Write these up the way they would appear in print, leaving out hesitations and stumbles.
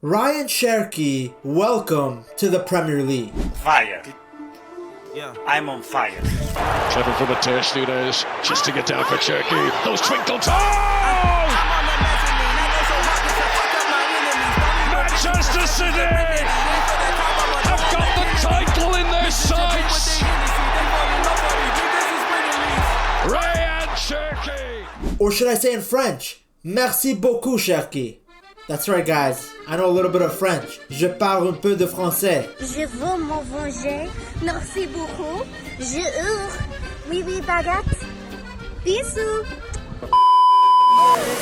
Rayan Cherki, welcome to the Premier League. Fire. Yeah. I'm on fire. Clever for the Ter just to get down for Cherki. Those twinkle toes! Manchester City have got the title in their sights. Rayan Cherki. Or should I say in French, merci beaucoup Cherki. That's right guys, I know a little bit of French. Je parle un peu de français. Je veux m'en venger. Merci beaucoup. Je hurle. Oui, oui, baguette. Bisous.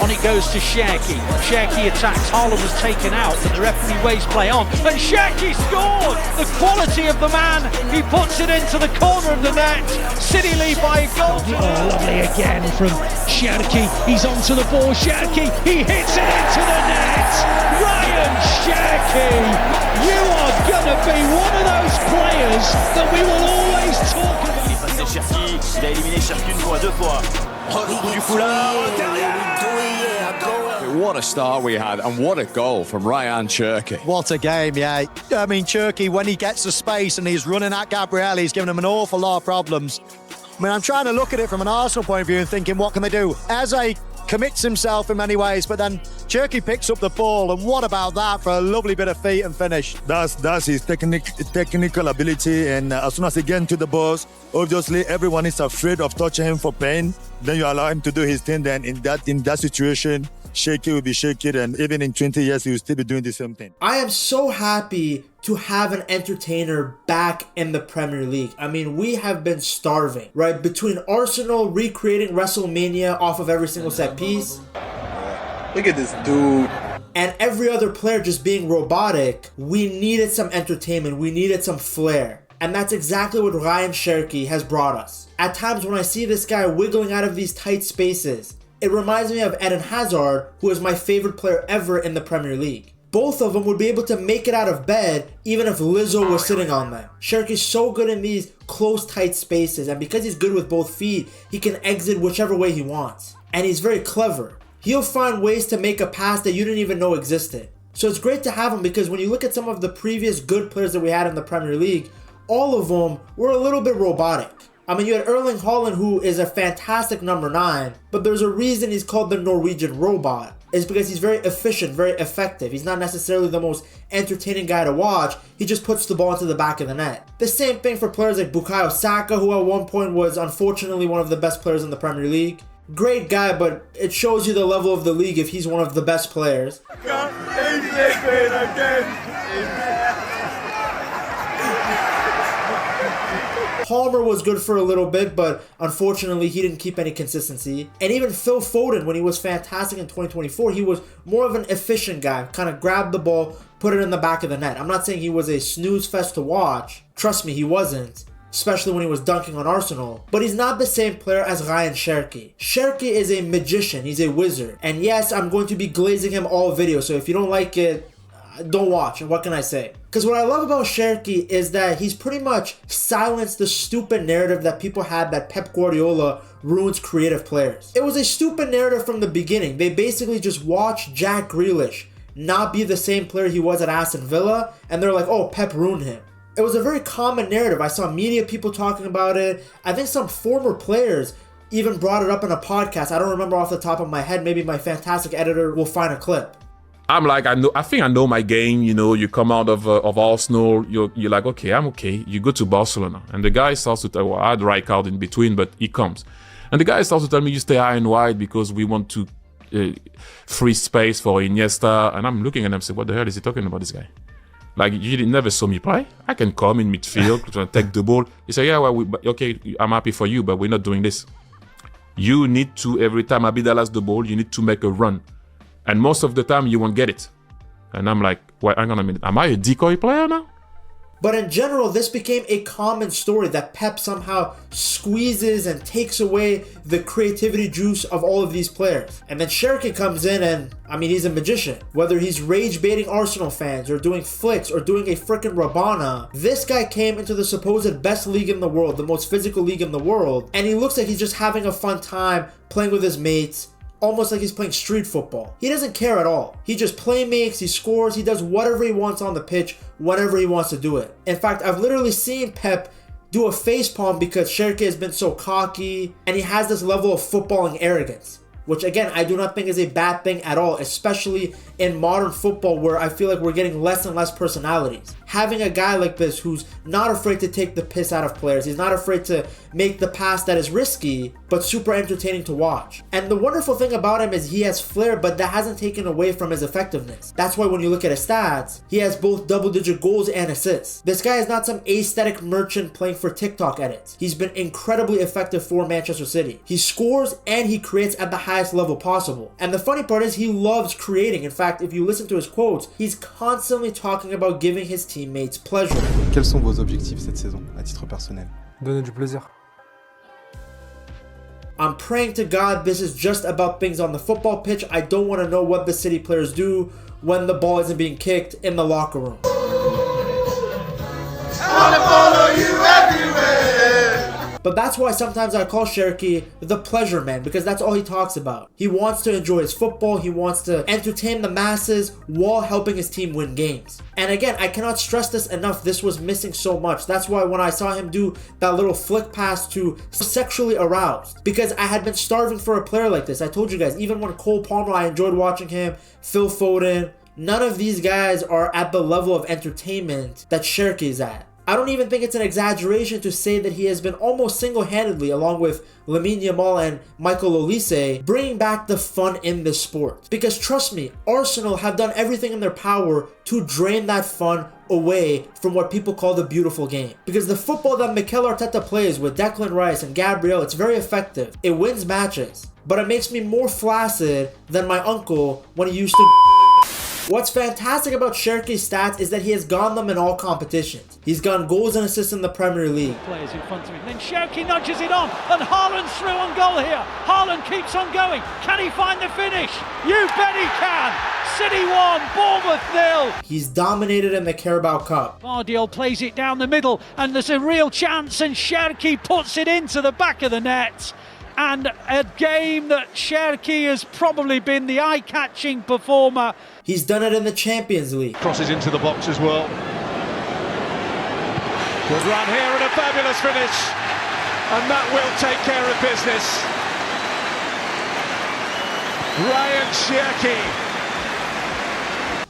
On it goes to Cherki. Cherki attacks. Haaland was taken out, but the referee waves play on. And Cherki scored! The quality of the man. He puts it into the corner of the net. City lead by a goal. Oh, lovely again from Cherki. He's onto the ball. Cherki, he hits it into the net. Rayan Cherki, you are going to be one of those players that we will always talk about. Il est passé Cherki, il a éliminé Cherki une fois, deux fois. Oh, le coup du foulard, What a start we had, and what a goal from Rayan Cherki. What a game, yeah. I mean, Cherki, when he gets the space and he's running at Gabriel, he's giving him an awful lot of problems. I mean, I'm trying to look at it from an Arsenal point of view and thinking, what can they do? Eze commits himself in many ways, but then Cherki picks up the ball, and what about that for a lovely bit of feet and finish? That's his technical ability, and as soon as he gets into the box, obviously everyone is afraid of touching him for pain. Then you allow him to do his thing. Then in that situation, Cherki will be shaky, and even in 20 years, he will still be doing the same thing. I am so happy to have an entertainer back in the Premier League. I mean, we have been starving, right? Between Arsenal recreating WrestleMania off of every single set piece. Look at this dude. And every other player just being robotic, we needed some entertainment. We needed some flair. And that's exactly what Rayan Cherki has brought us. At times when I see this guy wiggling out of these tight spaces, it reminds me of Eden Hazard, who is my favorite player ever in the Premier League. Both of them would be able to make it out of bed even if Lizzo was sitting on them. Cherki's so good in these close, tight spaces, and because he's good with both feet, he can exit whichever way he wants. And he's very clever. He'll find ways to make a pass that you didn't even know existed. So it's great to have him, because when you look at some of the previous good players that we had in the Premier League, all of them were a little bit robotic. I mean, you had Erling Haaland, who is a fantastic number 9, but there's a reason he's called the Norwegian robot. It's because he's very efficient, very effective. He's not necessarily the most entertaining guy to watch. He just puts the ball into the back of the net. The same thing for players like Bukayo Saka, who at one point was unfortunately one of the best players in the Premier League. Great guy, but it shows you the level of the league if he's one of the best players. Palmer was good for a little bit, but unfortunately he didn't keep any consistency. And even Phil Foden, when he was fantastic in 2024, he was more of an efficient guy. Kind of grabbed the ball, put it in the back of the net. I'm not saying he was a snooze fest to watch. Trust me, he wasn't. Especially when he was dunking on Arsenal. But he's not the same player as Rayan Cherki. Cherki is a magician. He's a wizard. And yes, I'm going to be glazing him all video. So if you don't like it, don't watch. And what can I say? Because what I love about Cherki is that he's pretty much silenced the stupid narrative that people had that Pep Guardiola ruins creative players. It was a stupid narrative from the beginning. They basically just watched Jack Grealish not be the same player he was at Aston Villa, and they're like, oh, Pep ruined him. It was a very common narrative. I saw media people talking about it. I think some former players even brought it up in a podcast. I don't remember off the top of my head. Maybe my fantastic editor will find a clip. I'm like, I think I know my game. You know, you come out of Arsenal, you're like, okay, I'm okay. You go to Barcelona, and the guy starts to tell, well, I had Rijkaard in between, but he comes, and the guy starts to tell me, you stay high and wide because we want to free space for Iniesta. And I'm looking at him and say, what the hell is he talking about, this guy? Like, you never saw me play. I can come in midfield, take the ball. He said, yeah, well, okay, I'm happy for you, but we're not doing this. You need to, every time Abidal has the ball, you need to make a run. And most of the time, you won't get it. And I'm like, wait, hang on a minute. Am I a decoy player now? But in general, this became a common story that Pep somehow squeezes and takes away the creativity juice of all of these players. And then Cherki comes in and, I mean, he's a magician. Whether he's rage baiting Arsenal fans or doing flicks or doing a freaking Rabana, this guy came into the supposed best league in the world, the most physical league in the world, and he looks like he's just having a fun time playing with his mates, almost like he's playing street football. He doesn't care at all. He just playmakes, he scores, he does whatever he wants on the pitch, whenever he wants to do it. In fact, I've literally seen Pep do a facepalm because Cherki has been so cocky and he has this level of footballing arrogance, which again, I do not think is a bad thing at all, especially in modern football where I feel like we're getting less and less personalities. Having a guy like this who's not afraid to take the piss out of players, he's not afraid to make the pass that is risky, but super entertaining to watch. And the wonderful thing about him is he has flair, but that hasn't taken away from his effectiveness. That's why when you look at his stats, he has both double-digit goals and assists. This guy is not some aesthetic merchant playing for TikTok edits. He's been incredibly effective for Manchester City. He scores and he creates at the highest level possible. And the funny part is he loves creating. In fact, if you listen to his quotes, he's constantly talking about giving his teammates pleasure. Quels sont vos objectifs cette saison, à titre personnel? Donner du plaisir. I'm praying to God this is just about things on the football pitch. I don't want to know what the City players do when the ball isn't being kicked in the locker room. I wanna follow you everywhere. But that's why sometimes I call Cherki the pleasure man, because that's all he talks about. He wants to enjoy his football, he wants to entertain the masses while helping his team win games. And again, I cannot stress this enough, this was missing so much. That's why when I saw him do that little flick pass to sexually aroused, because I had been starving for a player like this. I told you guys, even when Cole Palmer, I enjoyed watching him, Phil Foden, none of these guys are at the level of entertainment that Cherki is at. I don't even think it's an exaggeration to say that he has been almost single-handedly, along with Lamine Yamal and Michael Olise, bringing back the fun in this sport. Because trust me, Arsenal have done everything in their power to drain that fun away from what people call the beautiful game. Because the football that Mikel Arteta plays with Declan Rice and Gabriel, it's very effective. It wins matches. But it makes me more flaccid than my uncle when he used to... What's fantastic about Cherki's stats is that he has gotten them in all competitions. He's gotten goals and assists in the Premier League. Players in front of him. Then Cherki nudges it on, and Haaland's through on goal here. Haaland keeps on going. Can he find the finish? You bet he can. City 1, Bournemouth 0. He's dominated in the Carabao Cup. Vardiol plays it down the middle, and there's a real chance, and Cherki puts it into the back of the net. And a game that Cherki has probably been the eye-catching performer. He's done it in the Champions League. Crosses into the box as well. Good run here and a fabulous finish. And that will take care of business. Rayan Cherki.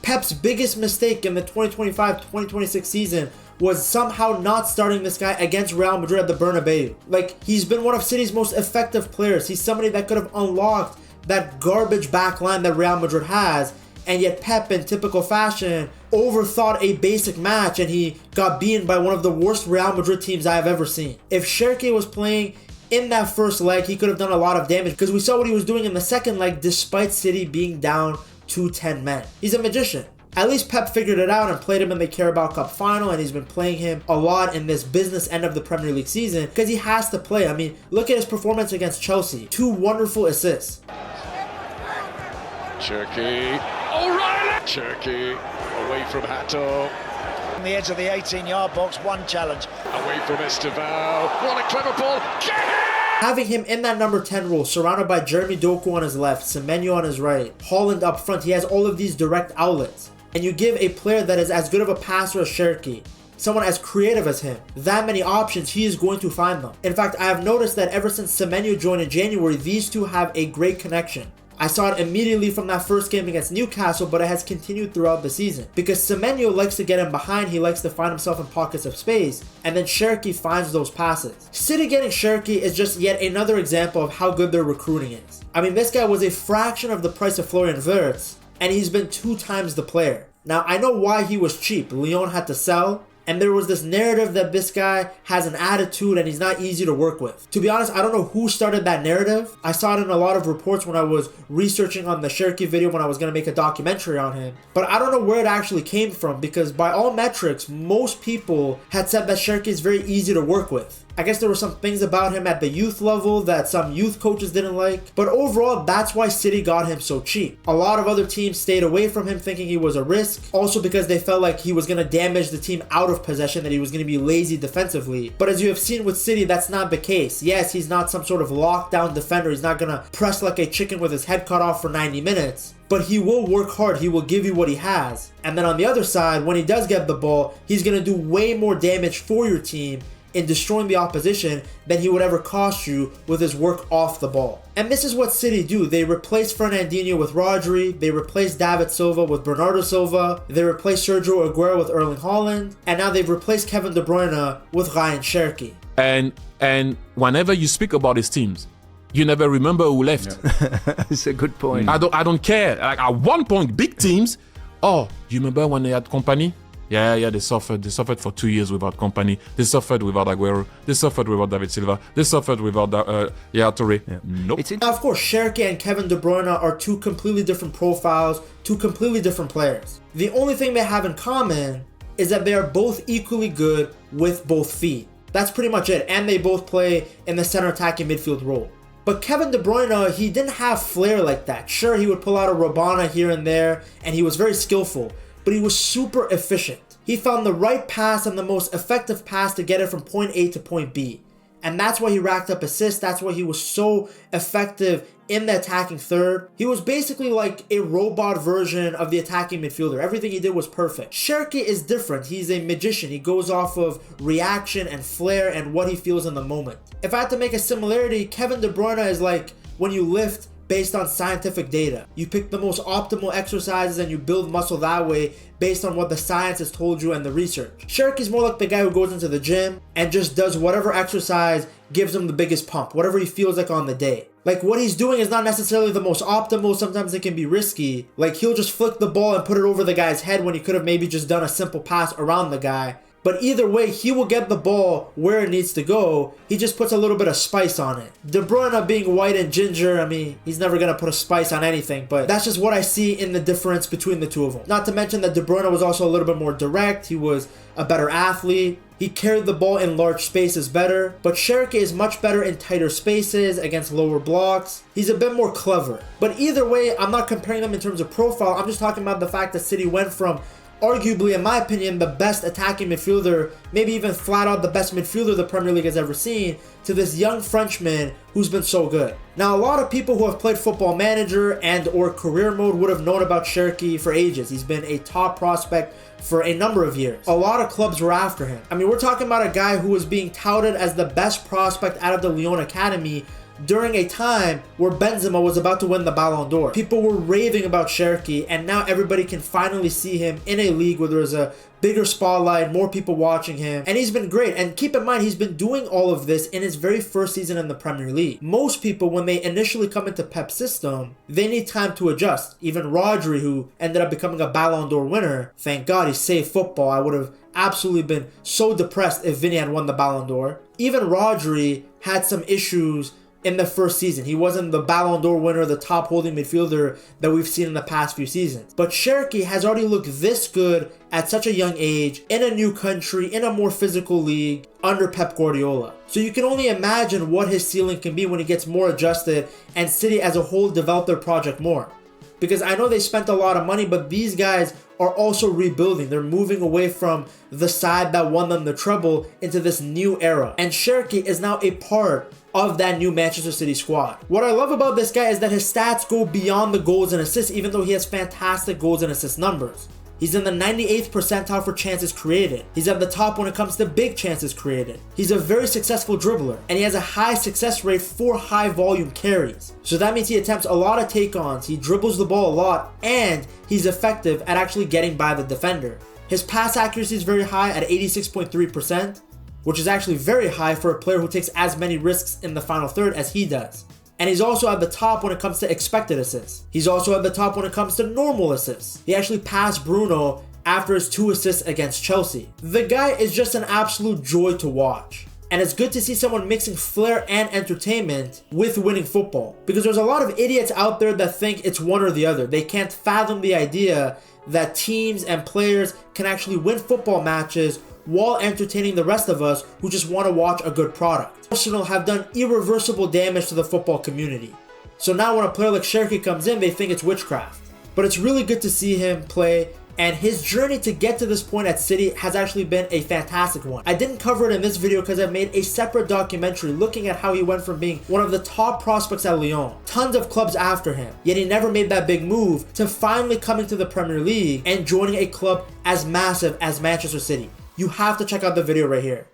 Pep's biggest mistake in the 2025-2026 season was somehow not starting this guy against Real Madrid at the Bernabeu. Like, he's been one of City's most effective players. He's somebody that could have unlocked that garbage back line that Real Madrid has, and yet Pep, in typical fashion, overthought a basic match and he got beaten by one of the worst Real Madrid teams I have ever seen. If Cherki was playing in that first leg, he could have done a lot of damage, because we saw what he was doing in the second leg despite City being down to 10 men. He's a magician. At least Pep figured it out and played him in the Carabao Cup final, and he's been playing him a lot in this business end of the Premier League season because he has to play. I mean, look at his performance against Chelsea. 2 wonderful assists. Cherki. O'Reilly. Cherki away from Hato. On the edge of the 18-yard box, one challenge. Away from Esteval. What a clever ball. Get it! Having him in that number 10 role, surrounded by Jeremy Doku on his left, Semenyo on his right, Haaland up front, he has all of these direct outlets. And you give a player that is as good of a passer as Cherki, someone as creative as him, that many options, he is going to find them. In fact, I have noticed that ever since Semenyo joined in January, these two have a great connection. I saw it immediately from that first game against Newcastle, but it has continued throughout the season. Because Semenyo likes to get in behind, he likes to find himself in pockets of space, and then Cherki finds those passes. City getting Cherki is just yet another example of how good their recruiting is. I mean, this guy was a fraction of the price of Florian Wirtz, and he's been 2 times the player. Now, I know why he was cheap. Lyon had to sell, and there was this narrative that this guy has an attitude and he's not easy to work with. To be honest, I don't know who started that narrative. I saw it in a lot of reports when I was researching on the Cherki video when I was going to make a documentary on him. But I don't know where it actually came from, because by all metrics, most people had said that Cherki is very easy to work with. I guess there were some things about him at the youth level that some youth coaches didn't like. But overall, that's why City got him so cheap. A lot of other teams stayed away from him thinking he was a risk. Also because they felt like he was going to damage the team out of possession, that he was going to be lazy defensively. But as you have seen with City, that's not the case. Yes, he's not some sort of lockdown defender. He's not going to press like a chicken with his head cut off for 90 minutes. But he will work hard. He will give you what he has. And then on the other side, when he does get the ball, he's going to do way more damage for your team in destroying the opposition than he would ever cost you with his work off the ball. And this is what City do. They replace Fernandinho with Rodri. They replace David Silva with Bernardo Silva. They replace Sergio Aguero with Erling Haaland. And now they've replaced Kevin De Bruyne with Rayan Cherki. And whenever you speak about his teams, you never remember who left. Yeah. It's a good point. I don't care. Like at one point, big teams. Oh, you remember when they had Company? Yeah, they suffered. They suffered for 2 years without Company. They suffered without Aguero. They suffered without David Silva. They suffered without Touré. Yeah. Nope. Now, of course, Cherki and Kevin De Bruyne are two completely different profiles, two completely different players. The only thing they have in common is that they are both equally good with both feet. That's pretty much it. And they both play in the center attacking midfield role. But Kevin De Bruyne, he didn't have flair like that. Sure, he would pull out a Rabona here and there, and he was very skillful, but he was super efficient. He found the right pass and the most effective pass to get it from point A to point B. And that's why he racked up assists. That's why he was so effective in the attacking third. He was basically like a robot version of the attacking midfielder. Everything he did was perfect. Cherki is different. He's a magician. He goes off of reaction and flair and what he feels in the moment. If I had to make a similarity, Kevin De Bruyne is like when you lift based on scientific data. You pick the most optimal exercises and you build muscle that way based on what the science has told you and the research. Cherki is more like the guy who goes into the gym and just does whatever exercise gives him the biggest pump, whatever he feels like on the day. Like what he's doing is not necessarily the most optimal. Sometimes it can be risky. Like he'll just flick the ball and put it over the guy's head when he could have maybe just done a simple pass around the guy. But either way, he will get the ball where it needs to go. He just puts a little bit of spice on it. De Bruyne being white and ginger, I mean, he's never going to put a spice on anything. But that's just what I see in the difference between the two of them. Not to mention that De Bruyne was also a little bit more direct. He was a better athlete. He carried the ball in large spaces better. But Cherki is much better in tighter spaces against lower blocks. He's a bit more clever. But either way, I'm not comparing them in terms of profile. I'm just talking about the fact that City went from arguably, in my opinion, the best attacking midfielder, maybe even flat out the best midfielder the Premier League has ever seen, to this young Frenchman who's been so good. Now, a lot of people who have played Football Manager and or Career Mode would have known about Cherki for ages. He's been a top prospect for a number of years. A lot of clubs were after him. I mean, we're talking about a guy who was being touted as the best prospect out of the Lyon Academy during a time where Benzema was about to win the Ballon d'Or. People were raving about Cherki, and now everybody can finally see him in a league where there's a bigger spotlight, more people watching him, and he's been great. And keep in mind, he's been doing all of this in his very first season in the Premier League. Most people, when they initially come into Pep's system, they need time to adjust. Even Rodri, who ended up becoming a Ballon d'Or winner, thank God he saved football. I would have absolutely been so depressed if Vinny had won the Ballon d'Or. Even Rodri had some issues in the first season. He wasn't the Ballon d'Or winner, the top holding midfielder that we've seen in the past few seasons. But Cherki has already looked this good at such a young age, in a new country, in a more physical league, under Pep Guardiola. So you can only imagine what his ceiling can be when he gets more adjusted and City as a whole develop their project more. Because I know they spent a lot of money, but these guys are also rebuilding. They're moving away from the side that won them the treble into this new era. And Cherki is now a part of that new Manchester City squad. What I love about this guy is that his stats go beyond the goals and assists, even though he has fantastic goals and assist numbers. He's in the 98th percentile for chances created. He's at the top when it comes to big chances created. He's a very successful dribbler, and he has a high success rate for high volume carries. So that means he attempts a lot of take-ons, he dribbles the ball a lot, and he's effective at actually getting by the defender. His pass accuracy is very high at 86.3%, which is actually very high for a player who takes as many risks in the final third as he does. And he's also at the top when it comes to expected assists. He's also at the top when it comes to normal assists. He actually passed Bruno after his 2 assists against Chelsea. The guy is just an absolute joy to watch. And it's good to see someone mixing flair and entertainment with winning football. Because there's a lot of idiots out there that think it's one or the other. They can't fathom the idea that teams and players can actually win football matches while entertaining the rest of us who just want to watch a good product. Arsenal have done irreversible damage to the football community. So now when a player like Cherki comes in, they think it's witchcraft. But it's really good to see him play, and his journey to get to this point at City has actually been a fantastic one. I didn't cover it in this video because I made a separate documentary looking at how he went from being one of the top prospects at Lyon, tons of clubs after him, yet he never made that big move, to finally coming to the Premier League and joining a club as massive as Manchester City. You have to check out the video right here.